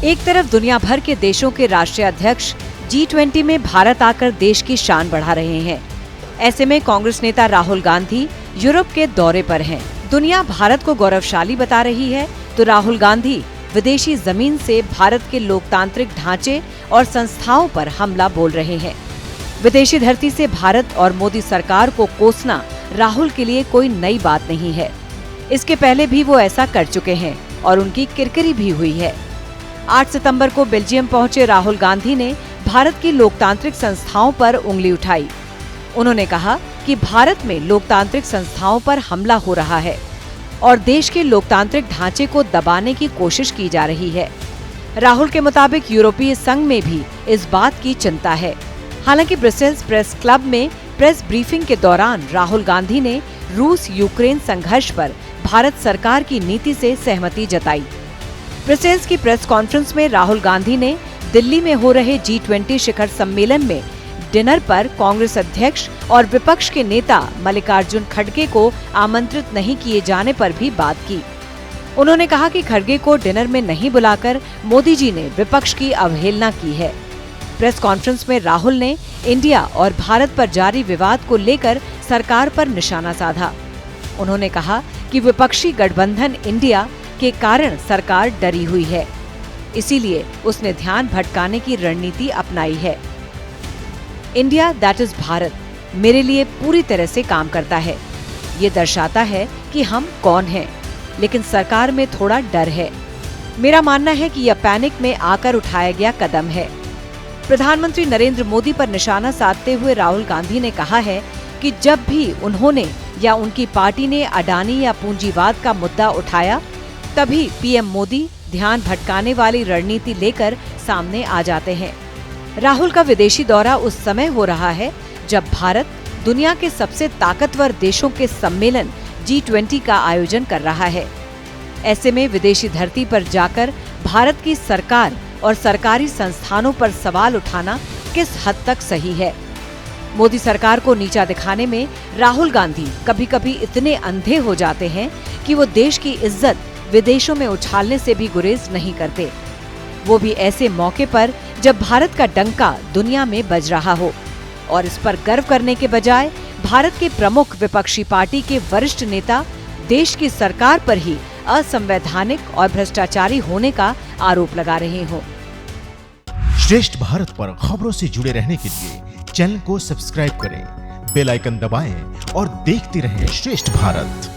एक तरफ दुनिया भर के देशों के राष्ट्रीय अध्यक्ष G20 में भारत आकर देश की शान बढ़ा रहे हैं। ऐसे में कांग्रेस नेता राहुल गांधी यूरोप के दौरे पर हैं। दुनिया भारत को गौरवशाली बता रही है, तो राहुल गांधी विदेशी जमीन से भारत के लोकतांत्रिक ढांचे और संस्थाओं पर हमला बोल रहे हैं। विदेशी धरती से भारत और मोदी सरकार को कोसना राहुल के लिए कोई नई बात नहीं है। इसके पहले भी वो ऐसा कर चुके हैं और उनकी किरकिरी भी हुई है। 8 सितंबर को बेल्जियम पहुंचे राहुल गांधी ने भारत की लोकतांत्रिक संस्थाओं पर उंगली उठाई। उन्होंने कहा कि भारत में लोकतांत्रिक संस्थाओं पर हमला हो रहा है और देश के लोकतांत्रिक ढांचे को दबाने की कोशिश की जा रही है। राहुल के मुताबिक यूरोपीय संघ में भी इस बात की चिंता है। हालांकि ब्रसेल्स प्रेस क्लब में प्रेस ब्रीफिंग के दौरान राहुल गांधी ने रूस यूक्रेन संघर्ष पर भारत सरकार की नीति से सहमति जताई। ब्रसेल्स की प्रेस कॉन्फ्रेंस में राहुल गांधी ने दिल्ली में हो रहे G20 शिखर सम्मेलन में डिनर पर कांग्रेस अध्यक्ष और विपक्ष के नेता मल्लिकार्जुन खड़गे को आमंत्रित नहीं किए जाने पर भी बात की। उन्होंने कहा कि खड़गे को डिनर में नहीं बुलाकर मोदी जी ने विपक्ष की अवहेलना की है। प्रेस कॉन्फ्रेंस में राहुल ने इंडिया और भारत पर जारी विवाद को लेकर सरकार पर निशाना साधा। उन्होंने कहा कि विपक्षी गठबंधन इंडिया के कारण सरकार डरी हुई है, इसीलिए उसने ध्यान भटकाने की रणनीति अपनाई है। इंडिया दैट इज भारत मेरे लिए पूरी तरह से काम करता है। ये दर्शाता है कि हम कौन हैं, लेकिन सरकार में थोड़ा डर है। मेरा मानना है कि यह पैनिक में आकर उठाया गया कदम है। प्रधानमंत्री नरेंद्र मोदी पर निशाना साधते हुए राहुल गांधी ने कहा है कि जब भी उन्होंने या उनकी पार्टी ने अडानी या पूंजीवाद का मुद्दा उठाया, तभी पीएम मोदी ध्यान भटकाने वाली रणनीति लेकर सामने आ जाते हैं। राहुल का विदेशी दौरा उस समय हो रहा है जब भारत दुनिया के सबसे ताकतवर देशों के सम्मेलन G20 का आयोजन कर रहा है। ऐसे में विदेशी धरती पर जाकर भारत की सरकार और सरकारी संस्थानों पर सवाल उठाना किस हद तक सही है? मोदी सरकार को नीचा दिखाने में राहुल गांधी कभी कभी इतने अंधे हो जाते हैं कि वो देश की इज्जत विदेशों में उछालने से भी गुरेज नहीं करते, वो भी ऐसे मौके पर जब भारत का डंका दुनिया में बज रहा हो। और इस पर गर्व करने के बजाय भारत के प्रमुख विपक्षी पार्टी के वरिष्ठ नेता देश की सरकार पर ही असंवैधानिक और भ्रष्टाचारी होने का आरोप लगा रहे हो। श्रेष्ठ भारत पर खबरों से जुड़े रहने के लिए चैनल को सब्सक्राइब करें, बेल आइकन दबाएं और देखते रहें श्रेष्ठ भारत।